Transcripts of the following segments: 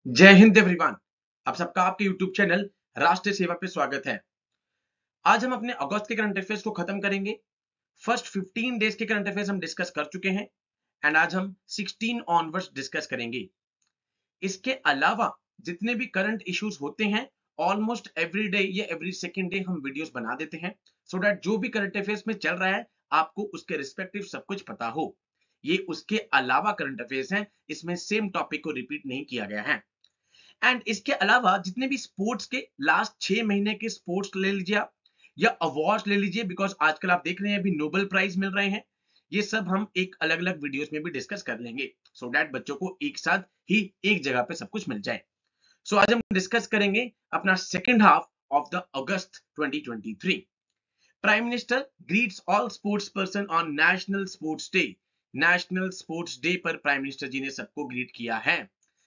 जय हिंद एवरीवन। आप सबका आपके YouTube चैनल राष्ट्रीय सेवा पे स्वागत है। आज हम अपने अगस्त के करंट अफेयर्स को खत्म करेंगे। फर्स्ट 15 डेज के करंट अफेयर्स हम डिस्कस कर चुके हैं एंड आज हम 16 ऑनवर्ड्स डिस्कस करेंगे। इसके अलावा जितने भी करंट इश्यूज होते हैं ऑलमोस्ट एवरी डे या एवरी सेकेंड डे हम वीडियोस बना देते हैं सो दैट जो भी करंट अफेयर्स में चल रहा है आपको उसके रिस्पेक्टिव सब कुछ पता हो। ये उसके अलावा करंट अफेयर्स हैं, इसमें सेम टॉपिक को रिपीट नहीं किया गया है। एंड इसके अलावा जितने भी स्पोर्ट्स के लास्ट 6 महीने के स्पोर्ट्स ले लीजिए आप या अवार्ड ले लीजिए, बिकॉज आजकल आप देख रहे हैं अभी नोबेल प्राइज मिल रहे हैं। ये सब हम एक अलग अलग वीडियोस में भी डिस्कस कर लेंगे सो दैट बच्चों को एक साथ ही एक जगह पे सब कुछ मिल जाए। सो आज हम डिस्कस करेंगे अपना second half of the August 2023। Prime minister greets all sports person on national sports day. National sports day पर प्राइम मिनिस्टर जी ने सबको ग्रीट किया है।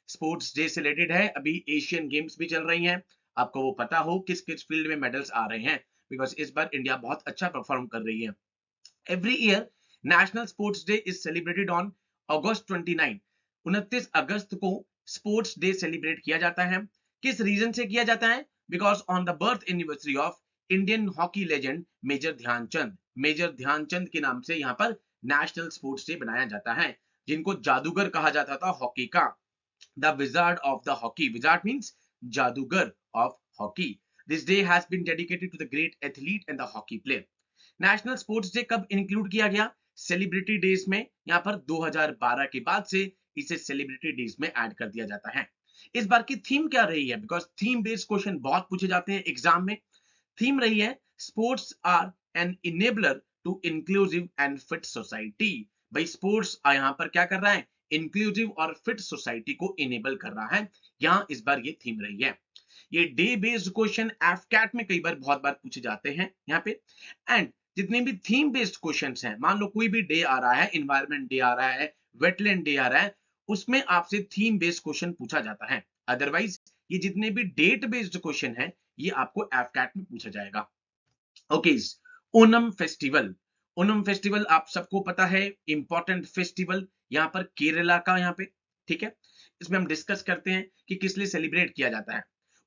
स्पोर्ट्स डे से रिलेटेड है, अभी एशियन गेम्स भी चल रही हैं। आपको वो पता हो किस किस फील्ड में मेडल्स आ रहे हैं, बिकॉज इस बार इंडिया बहुत अच्छा परफॉर्म कर रही है। Every year national sports day is celebrated on August 29। 29 अगस्त को स्पोर्ट्स डे सेलिब्रेट किया जाता है। किस रीजन से किया जाता है? Because on the birth anniversary of Indian hockey legend major Dhyan Chand. Major Dhyan Chand के नाम से यहाँ पर नेशनल स्पोर्ट्स डे बनाया जाता है, जिनको जादूगर कहा जाता था हॉकी का। The wizard of the hockey. Wizard means जादूगर of hockey. This day has been dedicated to the great athlete and the hockey player. National sports day कब इंक्लूड किया गया? सेलिब्रिटी डेज में। यहाँ पर 2012 के बाद से इसे सेलिब्रिटी डेज में ऐड कर दिया जाता है। इस बार की थीम क्या रही है? बिकॉज थीम बेस्ड क्वेश्चन बहुत पूछे जाते हैं एग्जाम में। थीम रही है sports are an enabler to inclusive and fit society. भाई स्पोर्ट्स यहाँ पर क्या कर रहा है? इंक्लूसिव और फिट सोसाइटी को इनेबल कर रहा है। यहाँ इस बार ये थीम रही है। ये डे बेस्ड क्वेश्चन एफकैट में कई बार बहुत बार पूछे जाते हैं यहाँ पे। एंड जितने भी थीम बेस्ड क्वेश्चंस हैं, मान लो कोई भी डे आ रहा है, इन्वायरमेंट डे आ रहा है, वेटलैंड डे आ रहा है, उसमें आपसे थीम बेस्ड क्वेश्चन पूछा जाता है। अदरवाइज ये जितने भी डेट बेस्ड क्वेश्चन है ये आपको एफकैट में पूछा जाएगा। Okay, Onam festival. Onam festival आप सबको पता है, इंपॉर्टेंट फेस्टिवल यहाँ पर केरला का यहाँ पे। ठीक है, इसमें हम डिस्कस करते हैं कि किस लिए सेलिब्रेट किया जाता है।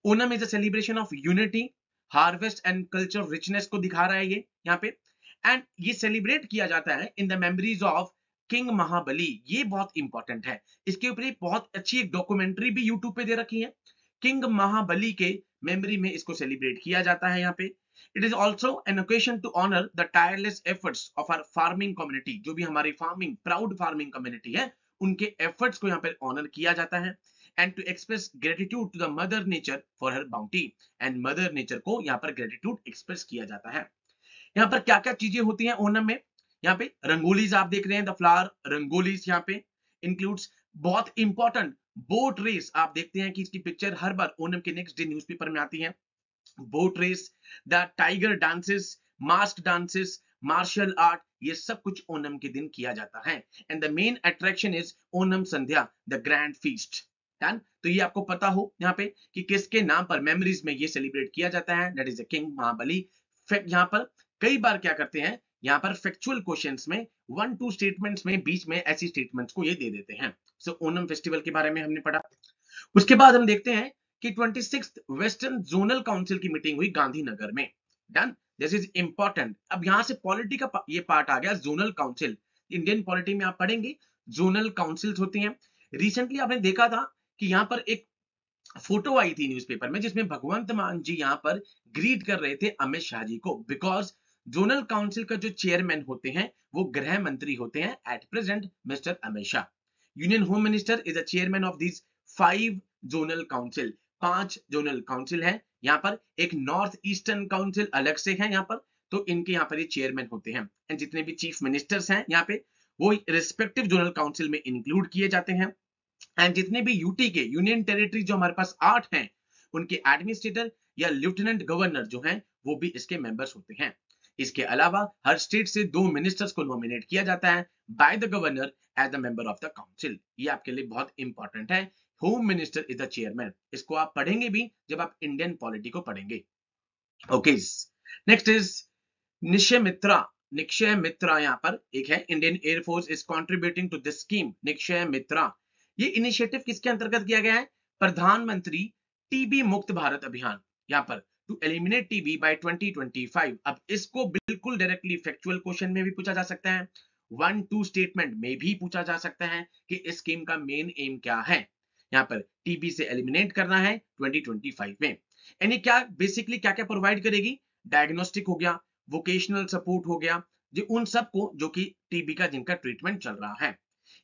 Onam is a celebration of unity, harvest and culture richness को दिखा रहा है ये यहाँ पे। एंड ये सेलिब्रेट किया जाता है in the memories of king Mahabali. ये बहुत इंपॉर्टेंट है, इसके ऊपर बहुत अच्छी एक डॉक्यूमेंट्री भी यूट्यूब पे दे रखी है। किंग महाबली के मेमोरी में इसको सेलिब्रेट किया जाता है यहाँ पे। It is also an occasion to honour the tireless efforts of our farming community. जो भी हमारी फार्मिंग प्राउड फार्मिंग कम्युनिटी है उनके एफर्ट्स को यहाँ पर ऑनर किया जाता है। And to express gratitude to the mother nature for her bounty. And mother nature को यहाँ पर ग्रेटिट्यूड एक्सप्रेस किया जाता है। यहाँ पर क्या क्या चीजें होती हैं ओनम में? यहाँ पे रंगोलीज आप देख रहे हैं, द फ्लावर रंगोलीज यहाँ पे इंक्लूड्स। बहुत इंपॉर्टेंट बोट रेस आप देखते हैं कि इसकी पिक्चर हर बार ओनम के नेक्स्ट डे न्यूज़पेपर में आती है। Boat race, the tiger dances, mask dances, martial art, ये सब कुछ ओनम के दिन किया जाता है। And the main attraction is Onam Sandhya, the grand feast. Done. तो ये आपको पता हो यहाँ पे कि किसके नाम पर मेमोरीज में ये सेलिब्रेट किया जाता है, दैट इज द किंग महाबली। यहाँ पर कई बार क्या करते हैं, यहाँ पर फैक्चुअल क्वेश्चंस में 1-2 स्टेटमेंट्स में बीच में ऐसी स्टेटमेंट्स को ये दे देते हैं। सो ओनम फेस्टिवल के बारे में हमने पढ़ा। उसके बाद हम देखते हैं कि 26th वेस्टर्न जोनल काउंसिल की मीटिंग हुई गांधीनगर में। Done, this is important. अब यहां से पॉलिटी का ये पार्ट आ गया, जोनल काउंसिल। इंडियन पॉलिटी में आप पढ़ेंगे जोनल काउंसिल्स होती हैं। रिसेंटली आपने देखा था कि यहाँ पर एक फोटो आई थी न्यूज़पेपर में जिसमें भगवंत मान जी यहाँ पर ग्रीट कर रहे थे अमित शाह जी को, बिकॉज जोनल काउंसिल का जो चेयरमैन होते हैं वो गृह मंत्री होते हैं at present, mister Amit Shah. Union home minister is the chairman of this 5 zonal council. 5 zonal council है यहाँ पर। एक नॉर्थ ईस्टर्न काउंसिल अलग से है यहाँ पर, तो इनके यहाँ पर ये चेयरमैन होते हैं। एंड जितने भी चीफ मिनिस्टर्स हैं यहाँ पे वो रिस्पेक्टिव जोनल काउंसिल में इंक्लूड किए जाते हैं। एंड जितने भी यूटी के यूनियन टेरिटरी जो हमारे पास 8 हैं उनके एडमिनिस्ट्रेटर या लेफ्टिनेंट गवर्नर जो हैं वो भी इसके मेंबर्स होते हैं। इसके अलावा हर स्टेट से 2 मिनिस्टर्स को नॉमिनेट किया जाता है by the governor as the member of the council. ये आपके लिए बहुत इंपॉर्टेंट है। Home minister is the chairman. इसको आप पढ़ेंगे भी जब आप इंडियन पॉलिटी को पढ़ेंगे। Okay, next is Nikshay Mitra. Nikshay Mitra यहाँ पर एक है, Indian air force is contributing to this scheme Nikshay Mitra. ये इनिशिएटिव किसके अंतर्गत किया गया है? प्रधानमंत्री टीबी मुक्त भारत अभियान, यहां पर टू एलिमिनेट टीबी बाय 2025। अब इसको बिल्कुल डायरेक्टली फैक्चुअल क्वेश्चन में भी पूछा जा सकता है, 1-2 स्टेटमेंट में भी पूछा जा सकता है कि इस स्कीम का मेन एम क्या है। यहां पर टीबी से एलिमिनेट करना है 2025 में। यानी क्या बेसिकली क्या क्या प्रोवाइड करेगी, डायग्नोस्टिक हो गया, वोकेशनल सपोर्ट हो गया, जो उन सबको जो कि टीबी का जिनका ट्रीटमेंट चल रहा है।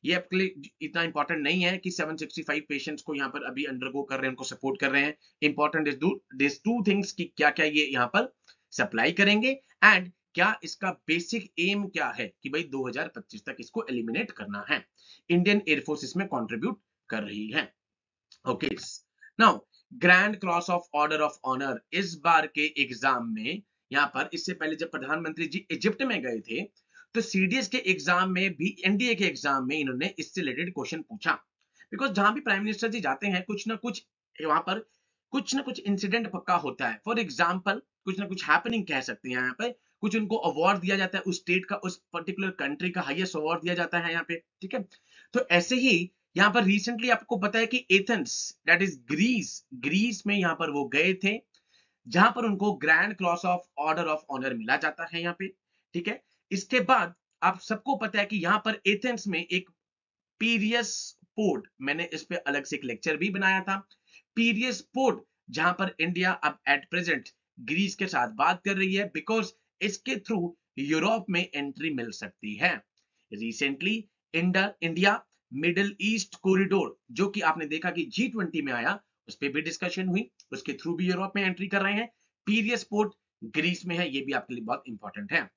ये आपके लिए इतना इंपॉर्टेंट नहीं है कि 765 पेशेंट्स को यहाँ पर अभी अंडरगो कर रहे हैं, उनको सपोर्ट कर रहे हैं। Important is this two things कि क्या क्या ये यहाँ पर सप्लाई करेंगे एंड क्या इसका बेसिक एम क्या है कि भाई 2025 तक इसको एलिमिनेट करना है। इंडियन एयरफोर्स इसमें कंट्रीब्यूट कर रही है। Okay, now grand cross of order of honour इस बार के एग्जाम में, यहाँ पर इससे पहले जब प्रधानमंत्री जी इजिप्ट में गए थे तो सीडीएस के एग्जाम में भी, एनडीए के एग्जाम में इन्होंने इससे रिलेटेड क्वेश्चन पूछा। बिकॉज जहां भी प्राइम मिनिस्टर जी जाते हैं कुछ ना कुछ वहां पर कुछ ना कुछ इंसिडेंट पक्का होता है। फॉर एग्जाम्पल कुछ ना कुछ हैपनिंग कह सकते हैं यहाँ पे, कुछ उनको अवार्ड दिया जाता है, उस स्टेट का, उस पर्टिकुलर कंट्री का हाईएस्ट अवार्ड दिया जाता है यहाँ पे, ठीक है। तो ऐसे ही यहाँ पर रिसेंटली आपको पता है कि Athens, that is Greece, Greece में यहाँ पर वो गए थे जहां पर उनको grand cross of order of honour मिला जाता है यहाँ पे, ठीक है। इसके बाद आप सबको पता है कि यहाँ पर एथेंस में एक पीरियस पोर्ट, मैंने इस पे अलग से एक लेक्चर भी बनाया था, पीरियस पोर्ट, जहां पर इंडिया अब एट प्रेजेंट ग्रीस के साथ बात कर रही है बिकॉज इसके थ्रू यूरोप में एंट्री मिल सकती है। Recently India middle east corridor, जो कि आपने देखा कि G20 में आया, उस पर भी डिस्कशन हुई, उसके थ्रू भी यूरोप में एंट्री कर रहे हैं। पीरियस पोर्ट ग्रीस में है, ये भी आपके लिए बहुत इंपॉर्टेंट है।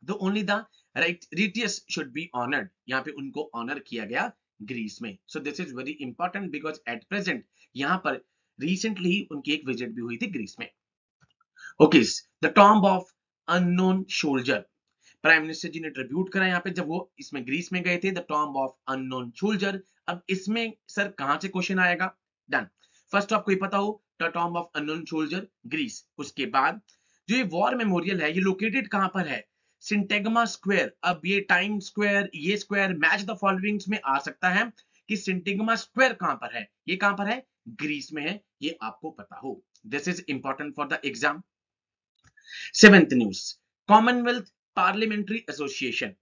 तो only the righteous should be honoured, यहाँ पे उनको ऑनर किया गया ग्रीस में। So this is very important because at present यहाँ पर रिसेंटली उनकी एक विजिट भी हुई थी ग्रीस में। Okay, the tomb of unknown soldier, prime minister ji ने ट्रिब्यूट करा यहाँ पे जब वो इसमें ग्रीस में गए थे, the tomb of unknown soldier. अब इसमें सर कहां से क्वेश्चन आएगा, डन। फर्स्ट आपको ये पता हो the tomb of unknown soldier Greece. उसके बाद जो ये वॉर मेमोरियल है, ये लोकेटेड कहां पर है, सिंटेगमा स्क्वायर। अब ये टाइम स्क्वायर, ये स्क्वायर मैच द फॉलोइंग्स में आ सकता है कि सिंटेगमा स्क्वायर कहां पर है, ये कहां पर है, ग्रीस में है, ये आपको पता हो। This is important for the exam. Seventh news, Commonwealth parliamentary association,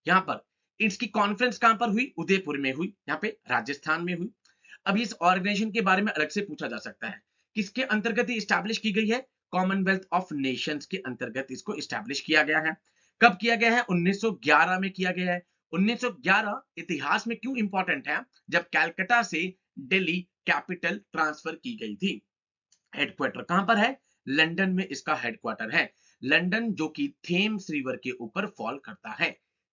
यहां पर इसकी कॉन्फ्रेंस कहां पर हुई, उदयपुर में हुई, यहाँ पे राजस्थान में हुई। अब इस ऑर्गेनाइजेशन के बारे में अलग से पूछा जा सकता है, किसके अंतर्गत ये स्टैब्लिश की गई है, कॉमनवेल्थ ऑफ नेशंस के अंतर्गत इसको स्टैब्लिश किया गया है। कब किया गया है, 1911 में किया गया है। 1911 इतिहास में क्यों इंपॉर्टेंट है, जब कैलकाटा से दिल्ली कैपिटल ट्रांसफर की गई थी। हेडक्वार्टर कहां पर है, लंदन में इसका हेडक्वार्टर है। लंदन जो कि थेम्स रिवर के ऊपर फॉल करता है,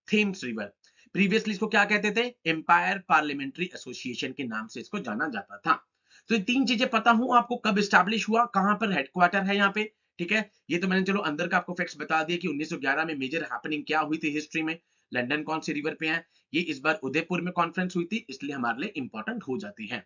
थेम्स रिवर। प्रीवियसली इसको क्या कहते थे, एम्पायर पार्लियामेंट्री एसोसिएशन के नाम से इसको जाना जाता था। तो ये तीन चीजें पता हूं आपको, कब स्टैब्लिश हुआ, कहां पर हेडक्वार्टर है यहाँ पे, ठीक है। ये तो मैंने चलो अंदर का आपको फैक्ट्स बता दिया कि 1911 में मेजर हैपनिंग क्या हुई थी हिस्ट्री में, लंदन कौन सी रिवर पे है, ये इस बार उदयपुर में कॉन्फ्रेंस हुई थी, इसलिए हमारे लिए इंपॉर्टेंट हो जाती है।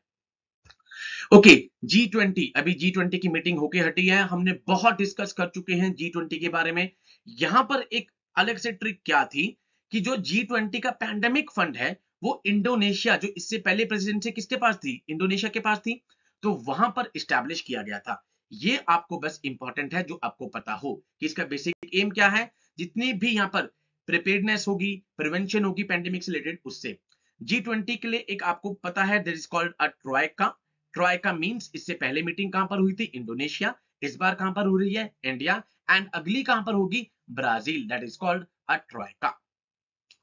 ओके, G20, अभी G20 की मीटिंग होके हटी है, हमने बहुत डिस्कस कर चुके हैं G20 के बारे में। यहां पर एक अलग से ट्रिक क्या थी कि जो G20 का पैंडेमिक फंड है वो इंडोनेशिया, जो इससे पहले प्रेसिडेंसी किसके पास थी, इंडोनेशिया के पास थी, तो वहां पर स्टैब्लिश किया गया था। ये आपको बस इंपॉर्टेंट है जो आपको पता हो कि इसका बेसिक एम क्या है। जितनी भी यहां पर प्रिपेयर्डनेस होगी, प्रिवेंशन होगी पैंडेमिक से रिलेटेड, उससे G20 के लिए एक आपको पता है that is called a troika. Troika means इससे पहले मीटिंग कहां पर हुई थी, इंडोनेशिया, इस बार कहां पर हो रही है, इंडिया, एंड अगली कहां पर होगी, Brazil, that is called a troika.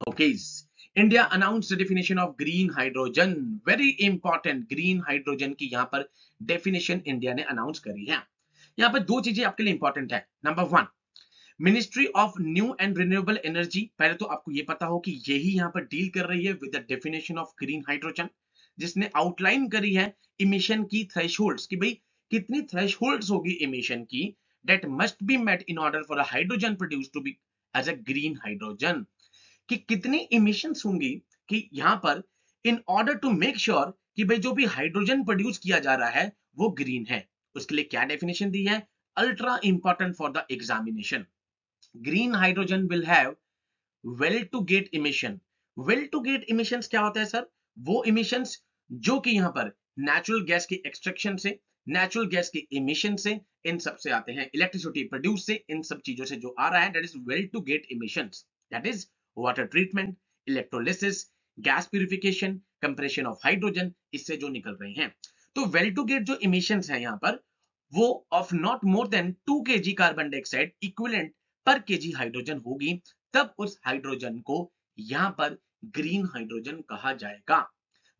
Okay, India announce definition of green hydrogen, very important, green hydrogen की यहां पर डेफिनेशन इंडिया ने अनाउंस करी है। यहां पर दो चीजें आपके लिए इंपॉर्टेंट है। Number one, ministry of new and renewable energy, पहले तो आपको यह पता हो कि यही यहां पर डील कर रही है with the definition of green hydrogen, जिसने आउटलाइन करी है इमिशन की थ्रेशोल्ड्स, कि भाई कितनी थ्रेशोल्ड्स होगी इमिशन की, that must be met in order for a hydrogen produce to be as a green hydrogen, कि कितनी इमिशंस होंगी कि यहां पर in order to make sure कि भाई जो भी हाइड्रोजन प्रोड्यूस किया जा रहा है वो ग्रीन है। उसके लिए क्या डेफिनेशन दी है, ultra important for the examination, green hydrogen will have well to gate emission. Well to gate emissions क्या होता है सर, वो इमिशंस जो कि यहां पर नेचुरल गैस के एक्सट्रैक्शन से, नेचुरल गैस के इमिशन से, इन सब से आते हैं, इलेक्ट्रिसिटी प्रोड्यूस से, इन सब चीजों से जो आ रहा है that is well to gate emissions, that is water treatment, electrolysis, gas purification, compression of hydrogen, इससे जो निकल रहे हैं। तो वेल टू गेट जो इमिशंस है यहाँ पर वो of not more than 2 kg carbon dioxide equivalent per kg hydrogen होगी, तब उस हाइड्रोजन को यहां पर ग्रीन हाइड्रोजन कहा जाएगा।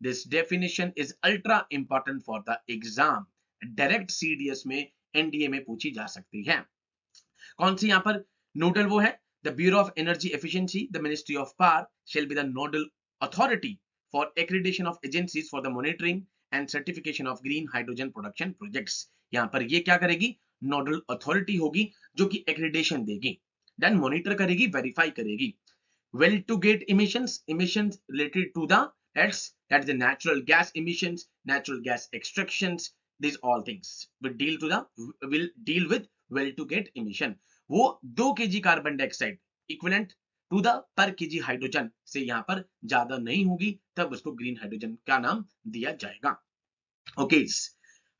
This definition is ultra important for the exam, direct CDS में, एनडीए में पूछी जा सकती है। कौन सी यहां पर नोडल वो है, the bureau of energy efficiency, the ministry of power shall be the nodal authority for accreditation of agencies for the monitoring and certification of green hydrogen production projects. यहां पर ये क्या करेगी, नोडल अथॉरिटी होगी जो कि एक्रेडिटेशन देगी, then monitor करेगी, वेरीफाई करेगी। Well to gate emissions, emissions related to the that's the natural gas emissions, natural gas extractions, these all things will deal with well to get emission। वो 2 kg carbon dioxide equivalent to the per kg hydrogen से यहां पर ज्यादा नहीं होगी, तब उसको green hydrogen का नाम दिया जाएगा। ओके,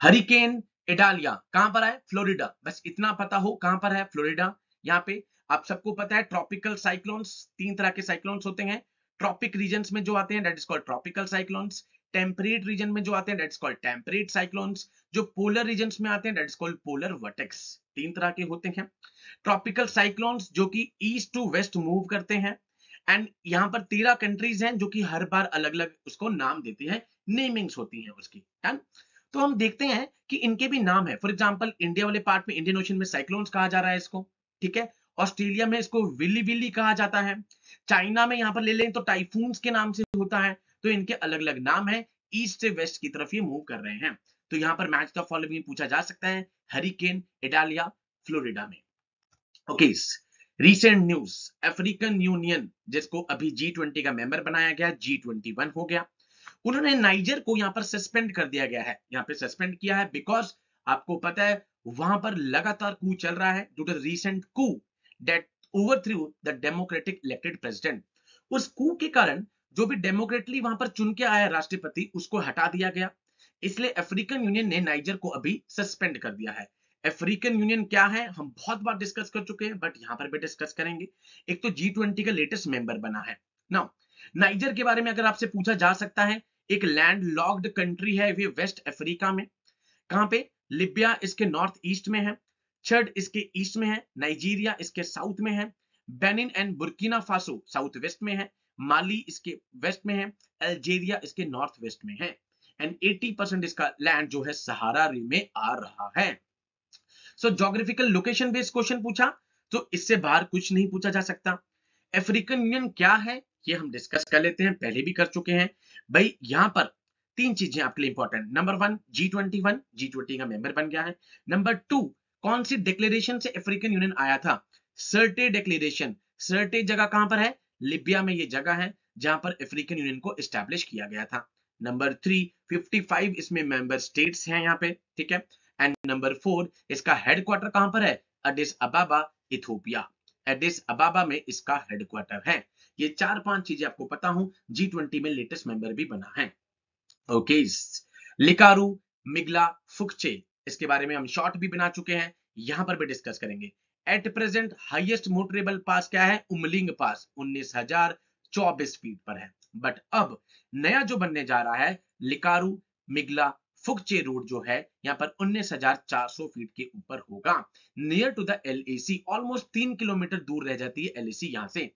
हरिकेन इडालिया कहां पर है, फ्लोरिडा, बस इतना पता हो कहां पर है, फ्लोरिडा। यहाँ पे आप सबको पता है ट्रॉपिकल साइक्लोन्स, 3 तरह के साइक्लोन्स होते हैं। ट्रॉपिक रीजन्स में जो आते हैं that is called tropical cyclones, temperate region में जो आते हैं that is called temperate cyclones, जो पोलर रीजन्स में आते हैं that is called polar vertex. 3 तरह के होते हैं ट्रॉपिकल साइक्लोन्स जो कि ईस्ट टू वेस्ट मूव करते हैं, एंड यहाँ पर 13 कंट्रीज हैं जो कि हर बार अलग अलग उसको नाम देते हैं, नेमिंग्स होती हैं उसकी, है। तो हम देखते हैं कि इनके भी नाम है। फॉर एग्जांपल इंडिया वाले पार्ट में, इंडियन ओशन में साइक्लोन्स कहा जा रहा है इसको, ठीक है। ऑस्ट्रेलिया में इसको विली विली कहा जाता है। चाइना में यहां पर ले लें तो टाइफून्स के नाम से होता है। तो इनके अलग अलग नाम है, ईस्ट से वेस्ट की तरफ ये मूव कर रहे हैं। तो यहां पर मैच द फॉलोइंग पूछा जा सकता है, हरिकेन इडालिया फ्लोरिडा में। Okay, recent news, African union जिसको अभी G20 का मेंबर बनाया गया, G21 हो गया, उन्होंने नाइजर को यहां पर सस्पेंड कर दिया गया है। यहां पे सस्पेंड किया है बिकॉज आपको पता है वहां पर लगातार कू चल रहा है, due to recent coup that overthrew the democratic elected president. उस कू के कारण जो भी डेमोक्रेटली वहां पर चुन के आया राष्ट्रपति उसको हटा दिया गया, इसलिए अफ्रीकन यूनियन ने नाइजर को अभी सस्पेंड कर दिया है। अफ्रीकन यूनियन क्या है हम बहुत बार डिस्कस कर चुके हैं, बट यहां पर भी डिस्कस करेंगे। एक तो G20 का लेटेस्ट मेंबर बना है। नाउ नाइजर के बारे में अगर आपसे पूछा जा सकता है, एक लैंड लॉक्ड कंट्री है ये वेस्ट अफ्रीका में। कहां पे, लिबिया इसके नॉर्थ ईस्ट में है, चड इसके ईस्ट में है, नाइजीरिया इसके साउथ में है, Benin and Burkina Faso south west में है, माली इसके वेस्ट में है, अल्जीरिया इसके नॉर्थ वेस्ट में है, एंड 80% इसका लैंड जो है सहारा में आ रहा है। सो ज्योग्राफिकल लोकेशन बेस्ड क्वेश्चन पूछा तो इससे बाहर कुछ नहीं पूछा जा सकता। अफ्रीकन यूनियन क्या है ये हम डिस्कस कर लेते हैं, पहले भी कर चुके हैं भाई। यहां पर 3 चीजें आपके लिए इंपॉर्टेंट। नंबर 1 G20 का मेंबर बन गया है। नंबर 2 कौन सी डिक्लेरेशन से अफ्रीकन यूनियन आया था, सर्टे डिक्लेरेशन। सर्टे जगह कहां पर है, लिबिया में ये जगह है जहां पर अफ्रीकन यूनियन को एस्टैब्लिश किया गया था। नंबर 3 55 इसमें मेंबर स्टेट्स हैं यहाँ पे, ठीक है। एंड नंबर 4 इसका हेडक्वार्टर कहां पर है, एडिस अबाबा इथियोपिया, एडिस अबाबा में इसका हेडक्वार्टर है। ये 4-5 चीजें आपको पता हो, G20 में लेटेस्ट मेंबर भी बना है। ओके, लिकारू मिगला फुकचे, इसके बारे में हम शॉर्ट भी बना चुके हैं, यहां पर भी डिस्कस करेंगे। At present highest motorable pass क्या है, उमलिंग पास 19,024 फीट पर है। बट अब नया जो बनने जा रहा है लिकारू मिगला फुकचे रोड जो है यहां पर 19,400 फीट के ऊपर होगा, near to the LAC, almost 3 kilometre दूर रह जाती है LAC यहां से।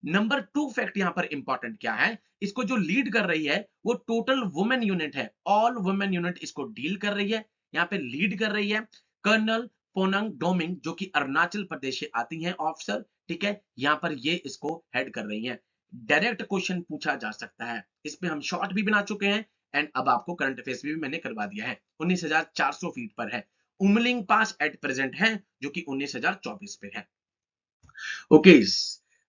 नंबर 2 फैक्ट यहां पर इंपॉर्टेंट क्या है, इसको जो लीड कर रही है वो टोटल वुमेन यूनिट है, ऑल वुमेन यूनिट इसको डील कर रही है, यहां पे लीड कर रही है कर्नल पोनंग डोमिंग जो कि अरुणाचल प्रदेश से आती हैं ऑफिसर, ठीक है। यहां पर ये इसको हेड कर रही हैं। डायरेक्ट क्वेश्चन पूछा जा सकता है, इस पे हम शॉर्ट भी बना चुके हैं, एंड अब आपको करंट अफेयर्स भी मैंने करवा दिया है। 19,400 फीट पर है, उमलिंग पास एट प्रेजेंट है जो कि 19,024 पे है। ओके,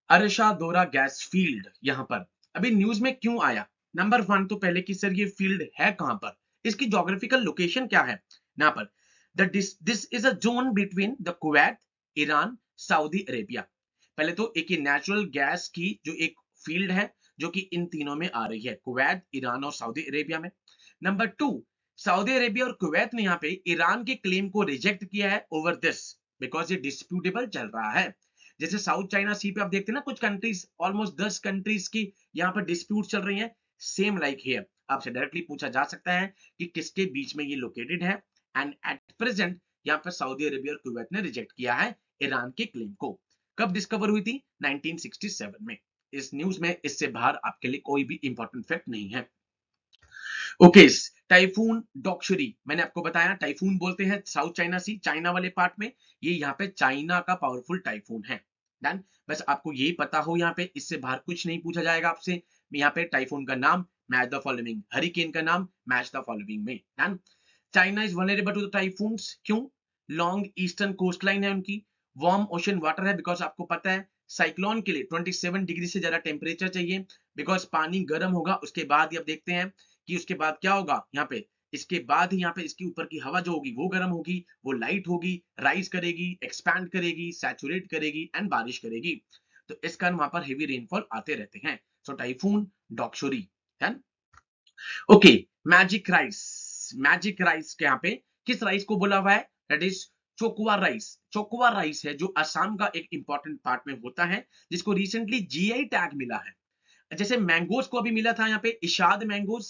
अरशा दोरा गैस फील्ड यहां पर अभी न्यूज में क्यों आया, नंबर 1 तो पहले कि सर ये फील्ड है कहां पर, इसकी ज्योग्राफिकल लोकेशन क्या है। यहां पर this is a zone between the Kuwait, Iran, Saudi Arabia. पहले तो एक ये नेचुरल गैस की जो एक फील्ड है जो कि इन तीनों में आ रही है, कुवैत, ईरान और सऊदी अरेबिया में। नंबर 2, सऊदी अरेबिया और कुवैत ने यहाँ पे ईरान के क्लेम को रिजेक्ट किया है ओवर दिस, बिकॉज ये डिस्प्यूटेबल चल रहा है। जैसे साउथ चाइना सी पे आप देखते हैं ना, कुछ कंट्रीज, ऑलमोस्ट 10 कंट्रीज की यहाँ पर डिस्प्यूट चल रही है। सेम लाइक हियर, आपसे डायरेक्टली पूछा जा सकता है कि किसके बीच में ये लोकेटेड है, एंड एट प्रेजेंट यहाँ पर सऊदी अरेबिया और कुवैत ने रिजेक्ट किया है ईरान के क्लेम को। कब डिस्कवर हुई थी? 1967 में। इस न्यूज में इससे बाहर आपके लिए कोई भी इंपॉर्टेंट फैक्ट नहीं है। ओके, टाइफून डॉक्शरी, मैंने आपको बताया टाइफून बोलते हैं साउथ चाइना सी, चाइना वाले पार्ट में। ये यहाँ पे चाइना का पावरफुल टाइफून है। डन, बस आपको यही पता हो यहाँ पे, इससे बाहर कुछ नहीं पूछा जाएगा आपसे। यहाँ पे टाइफून का नाम मैच द फॉलोइंग, हरिकेन का नाम मैच द फॉलोइंग में। Done, China is vulnerable to the typhoons, क्यों? लॉन्ग ईस्टर्न कोस्टलाइन है उनकी, वार्म ओशन वाटर है, बिकॉज आपको पता है साइक्लोन के लिए 27 डिग्री से ज्यादा टेम्परेचर चाहिए, बिकॉज पानी गर्म होगा, उसके बाद ही अब देखते हैं कि उसके बाद क्या होगा यहाँ पे। इसके बाद ही यहाँ पे इसके ऊपर की हवा जो होगी वो गर्म होगी, वो लाइट होगी, राइज करेगी, एक्सपैंड करेगी, सैचुरेट करेगी एंड बारिश करेगी। तो इस कारण वहां पर हेवी रेनफॉल आते रहते हैं। So typhoon Doksuri. Okay, magic rice, magic rice के यहाँ पे किस राइस को बोला हुआ है? That is Chokuwa rice. Chokuwa rice है जो असम का एक इंपॉर्टेंट पार्ट में होता है, जिसको रिसेंटली जीआई टैग मिला है। जैसे मैंगोज को अभी मिला था यहाँ पे इशाद मैंगोज,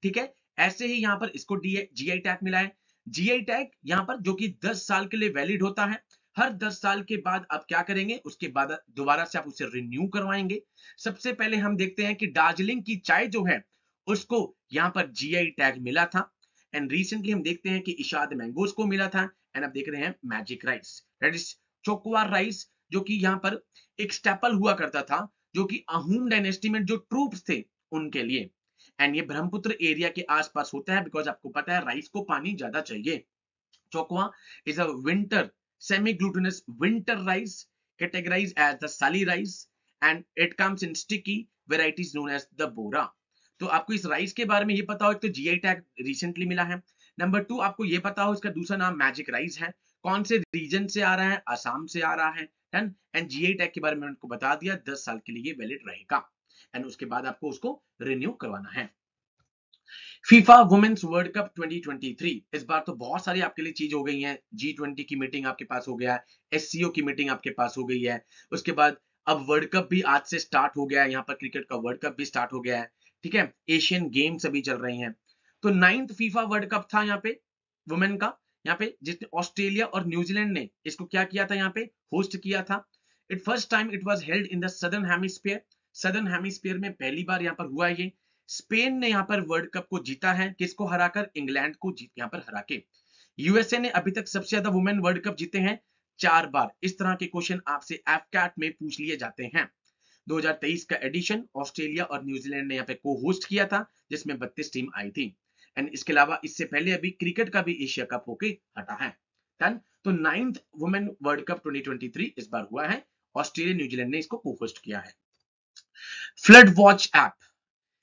ठीक है, ऐसे ही यहाँ पर इसको जीआई टैग मिला है। जीआई टैग यहाँ पर जो कि 10 साल के लिए वैलिड होता है। हर 10 साल के बाद आप क्या करेंगे, उसके बाद दोबारा से आप उसे रिन्यू करवाएंगे। सबसे पहले हम देखते हैं कि दार्जिलिंग की चाय जो है उसको यहाँ पर जीआई टैग मिला था, एंड रिसेंटली हम देखते हैं कि इशाद मैंगोज को मिला था, एंड अब देख रहे हैं magic rice, that is Chokuwa rice, जो कि यहाँ पर एक स्टेपल हुआ करता था, जो कि अहूम डायनेस्टी में जो ट्रूप्स थे उनके लिए, एंड ये ब्रह्मपुत्र एरिया के आसपास होता है, बिकॉज आपको पता है राइस को पानी ज्यादा चाहिए। Chokuwa is a winter semi glutinous winter rice categorized as the sali rice and it comes in sticky varieties known as the bora। तो आपको इस राइस के बारे में ये पता हो, एक तो जीआई टैग रिसेंटली मिला है। नंबर 2, आपको ये पता हो इसका दूसरा नाम मैजिक राइस है। कौन से रीजन से आ रहा है? असम से आ रहा है। डन, एंड जीआई टैग के बारे में उनको बता दिया, 10 साल के लिए वैलिड रहेगा, एंड उसके बाद आपको उसको रिन्यू करवाना है। फीफा वुमेन्स वर्ल्ड कप 2023, इस बार तो बहुत सारी आपके लिए चीज हो गई है। G20 की मीटिंग आपके पास हो गया है, एससीओ की मीटिंग आपके पास हो गई है, उसके बाद अब वर्ल्ड कप भी आज से स्टार्ट हो गया है, यहाँ पर क्रिकेट का वर्ल्ड कप भी स्टार्ट हो गया है, ठीक है, एशियन गेम्स अभी चल रही हैं। तो 9th फीफा वर्ल्ड कप था यहाँ पे वुमेन का, यहाँ पे जिसने ऑस्ट्रेलिया और न्यूजीलैंड ने इसको क्या किया था, यहाँ पे होस्ट किया था। It first time it was held in the southern hemisphere, southern hemisphere में पहली बार यहाँ पर हुआ ये। स्पेन ने यहाँ पर वर्ल्ड कप को जीता है, किसको हराकर? इंग्लैंड को जीत यहाँ पर हरा के। यूएसए ने अभी तक सबसे ज्यादा वुमेन वर्ल्ड कप जीते हैं 4 बार। इस तरह के क्वेश्चन आपसे एफकैट में पूछ लिए जाते हैं। 2023 का एडिशन ऑस्ट्रेलिया और न्यूजीलैंड ने यहाँ पे को होस्ट किया था, जिसमें 32 टीम आई थी, एंड इसके अलावा इससे पहले अभी क्रिकेट का भी एशिया कप होके हटा है। डन, तो 9th वुमेन वर्ल्ड कप 2023 इस बार हुआ है, ऑस्ट्रेलिया न्यूजीलैंड ने इसको को होस्ट किया है। Flood watch app,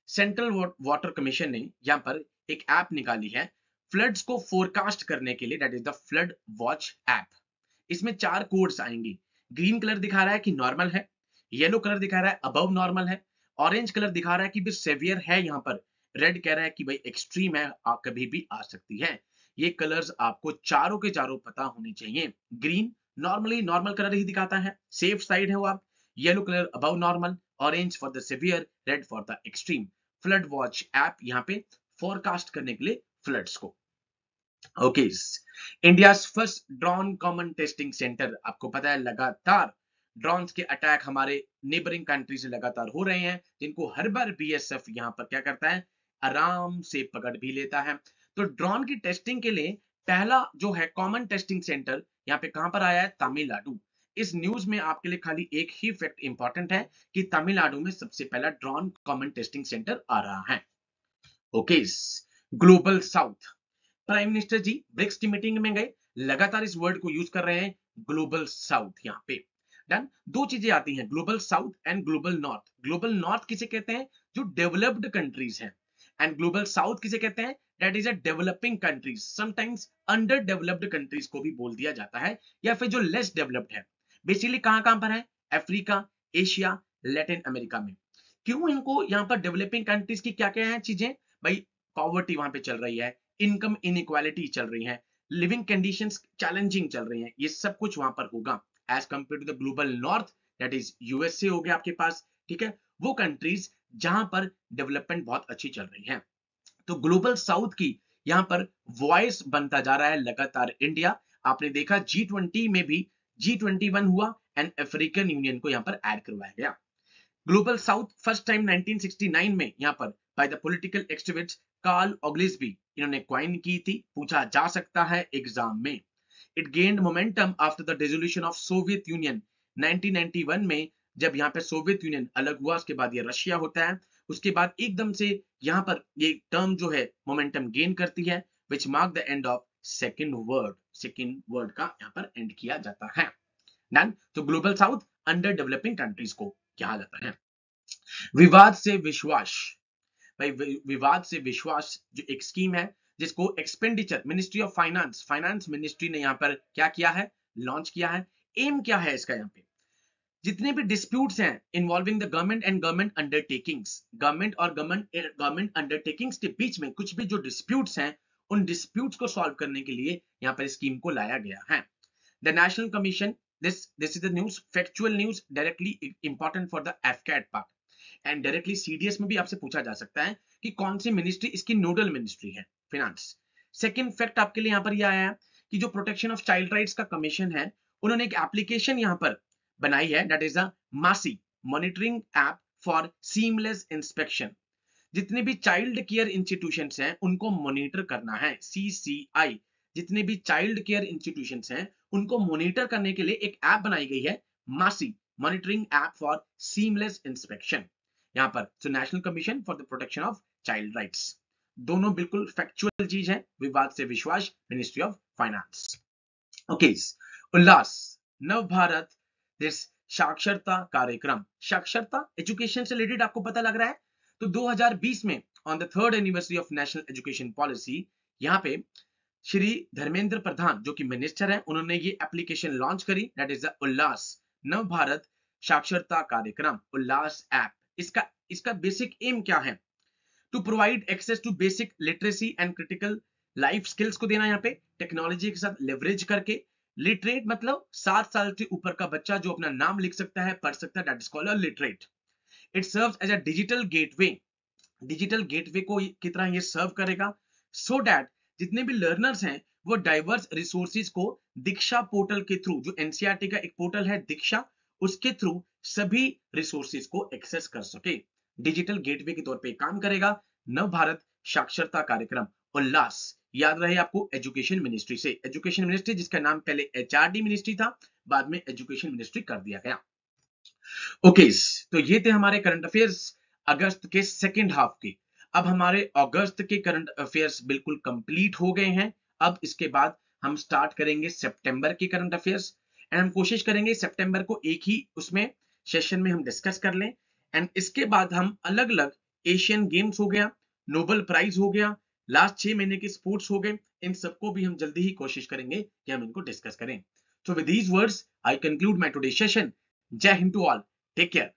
central water commission ने यहां पर एक ऐप निकाली है फ्लड्स को फोरकास्ट करने के लिए, that is the flood watch app. इसमें 4 कोड्स आएंगे। ग्रीन कलर दिखा रहा है कि नॉर्मल है, येलो कलर दिखा रहा है अबव नॉर्मल है, ऑरेंज कलर दिखा रहा है कि भी सेवियर है यहाँ पर, रेड कह रहा है कि भाई एक्सट्रीम है, कभी भी आ सकती है। ये कलर्स आपको चारों के चारों पता होने चाहिए। ग्रीन नॉर्मली नॉर्मल कलर ही दिखाता है, सेफ साइड है वो आप, yellow colour above normal, orange for the severe, red for the extreme. Flood watch app यहाँ पे फोरकास्ट करने के लिए फ्लड्स को। Okay, India first drone common testing centre, आपको पता है लगातार ड्रोन्स के अटैक हमारे नेबरिंग कंट्री से लगातार हो रहे हैं, जिनको हर बार बीएसएफ यहाँ पर क्या करता है, आराम से पकड़ भी लेता है। तो ड्रोन की टेस्टिंग के लिए पहला जो है कॉमन टेस्टिंग सेंटर यहाँ पे कहां पर आया है? तमिलनाडु। इस न्यूज में आपके लिए खाली एक ही फैक्ट इंपॉर्टेंट है कि तमिलनाडु में सबसे पहला ड्रोन कॉमन टेस्टिंग सेंटर आ रहा है। Okay, global south, prime minister ji BRICS की मीटिंग में गए, लगातार इस वर्ड को यूज कर रहे हैं, ग्लोबल साउथ। यहाँ पे डन, 2 चीजें आती हैं, global south and global north. Global north किसे कहते हैं? जो डेवलप्ड कंट्रीज हैं, एंड ग्लोबल साउथ किसे कहते हैं? That is a developing countries, sometimes under developed countries को भी बोल दिया जाता है, या फिर जो लेस डेवलप्ड है। बेसिकली कहां पर है? अफ्रीका, एशिया, लैटिन अमेरिका में। क्यों इनको यहाँ पर डेवलपिंग कंट्रीज की क्या क्या है चीजें भाई? पॉवर्टी वहां पे चल रही है, इनकम इनइक्वालिटी चल रही है, लिविंग कंडीशंस चैलेंजिंग चल रही हैं, ये सब कुछ वहां पर होगा as compare to the global north, that is USA हो गया आपके पास, ठीक है, वो कंट्रीज जहां पर डेवलपमेंट बहुत अच्छी चल रही है। तो ग्लोबल साउथ की यहां पर वॉइस बनता जा रहा है लगातार इंडिया। आपने देखा G20 में भी G21 हुआ एंड अफ्रीकन यूनियन को यहां पर ऐड करवाया गया। ग्लोबल साउथ फर्स्ट टाइम 1969 में यहां पर by the political activist Karl Oglesby इन्होंने क्वाइन की थी, पूछा जा सकता है एग्जाम में। It gained momentum after the dissolution of Soviet union 1991 में, जब यहां पे सोवियत यूनियन अलग हुआ उसके बाद ये रशिया होता है, उसके बाद एकदम से यहां पर ये टर्म जो है मोमेंटम गेन करती है, which mark the end of second world का यहां पर एंड किया जाता है। डन। तो global south under developing countries को कहा जाता है। विवाद से विश्वास, भाई विवाद से विश्वास जो एक स्कीम है जिसको expenditure ministry of finance ministry ने यहां पर क्या किया है, लॉन्च किया है। एम क्या है इसका, यहां पे जितने भी डिस्प्यूट्स हैं involving the government and government undertakings, government और गवर्नमेंट अंडरटेकिंग्स के बीच में कुछ भी जो डिस्प्यूट्स हैं, उन डिस्प्यूट्स को सॉल्व करने के लिए यहां पर स्कीम को लाया गया है। The national commission, this is the news, factual news, directly important for the FCAT part, and directly CDS में भी आपसे पूछा जा सकता है कि कौन सी मिनिस्ट्री इसकी नोडल मिनिस्ट्री है, फिनांस। सेकंड फैक्ट आपके लिए यहां पर यह आया है कि जो प्रोटेक्शन ऑफ चाइल्ड राइट्स का कमीशन है, उन्होंने एक एप्लीकेशन यहां पर बनाई है, दैट इज अ मासी monitoring app for seamless inspection. जितने भी चाइल्ड केयर इंस्टीट्यूशंस हैं उनको मॉनिटर करना है, CCI, जितने भी चाइल्ड केयर इंस्टीट्यूशंस हैं उनको मॉनिटर करने के लिए एक ऐप बनाई गई है, मासी monitoring app for seamless inspection, यहां पर। So national commission for the protection of child rights, दोनों बिल्कुल फैक्चुअल चीज है। विवाद से विश्वास, ministry of finance. Okay, Ullas Nav Bharat this साक्षरता कार्यक्रम, साक्षरता एजुकेशन से रिलेटेड आपको पता लग रहा है। तो 2020 में on the 3rd anniversary of national education policy, यहां पे श्री धर्मेंद्र प्रधान जो कि मिनिस्टर है, उन्होंने ये एप्लीकेशन लॉन्च करी, that is the Ullas Nav Bharat Saaksharta Karyakram, Ullas app. इसका बेसिक एम क्या है, to provide access to basic literacy and critical life skills को देना, यहाँ पे टेक्नोलॉजी के साथ लेवरेज करके। लिटरेट मतलब 7 साल से ऊपर का बच्चा जो अपना नाम लिख सकता है, पढ़ सकता है, that is called a literate. It serves as a digital gateway को की तरह ये सर्व करेगा, सो दैट जितने भी लर्नर्स हैं वो डाइवर्स रिसोर्सेज को दीक्षा पोर्टल के थ्रू, जो एनसीईआरटी का एक पोर्टल है दीक्षा, उसके थ्रू सभी रिसोर्सेज को एक्सेस कर सके। डिजिटल गेटवे के तौर पे काम करेगा नव भारत साक्षरता कार्यक्रम उल्लास। याद रहे आपको एजुकेशन मिनिस्ट्री से, एजुकेशन मिनिस्ट्री जिसका नाम पहले HRD मिनिस्ट्री था, बाद में एजुकेशन मिनिस्ट्री कर दिया गया। ओके, तो ये थे हमारे करंट अफेयर्स अगस्त के सेकेंड हाफ के। अब हमारे अगस्त के करंट अफेयर्स बिल्कुल कंप्लीट हो गए हैं। अब इसके बाद हम स्टार्ट करेंगे सितंबर के करंट अफेयर्स, एंड हम कोशिश करेंगे सितंबर को एक ही उसमें सेशन में हम डिस्कस कर लें। एंड इसके बाद हम अलग अलग एशियन गेम्स हो गया, नोबेल प्राइज हो गया, लास्ट 6 महीने के स्पोर्ट्स हो गए, इन सबको भी हम जल्दी ही कोशिश करेंगे कि हम इनको डिस्कस करें। So with these words, I conclude my today's session. Jai Hind to all. Take care.